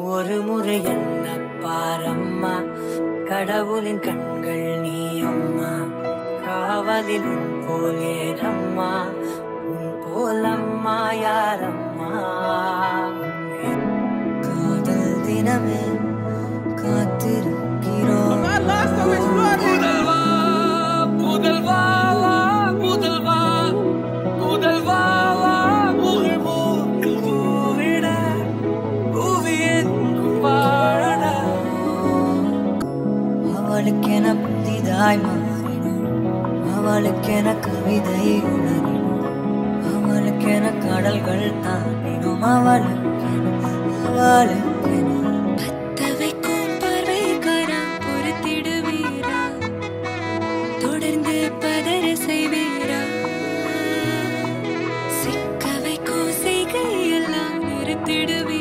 ஒரு முறை என்ன பாரம்மா, கடவுளின் கண்கள் நீ அம்மா. காவலில் உன் போலேரம்மா, உன் போலம்மா யாரம்மா. காதல் தினமே காத்திருக்கிறோம். புதல்வா புதல்வா புதல்வா புதல்வா பூவிட பூவியெங்கும் வாழ. அவளுக்கென புதிதாய் மாறினோம், அவளுக்கென கவிதை உணரினோம், அவளுக்கென கடல்கள் தாண்டினோம். அவளுக்கென பத்தவைக்கும் பார்வைக்காரா பொறுத்திடுவீரா, தொடர்ந்து பதற செய்வீரா, சிக்க வைக்கும் செய்கையெல்லாம் நிறுத்திடுவீரா.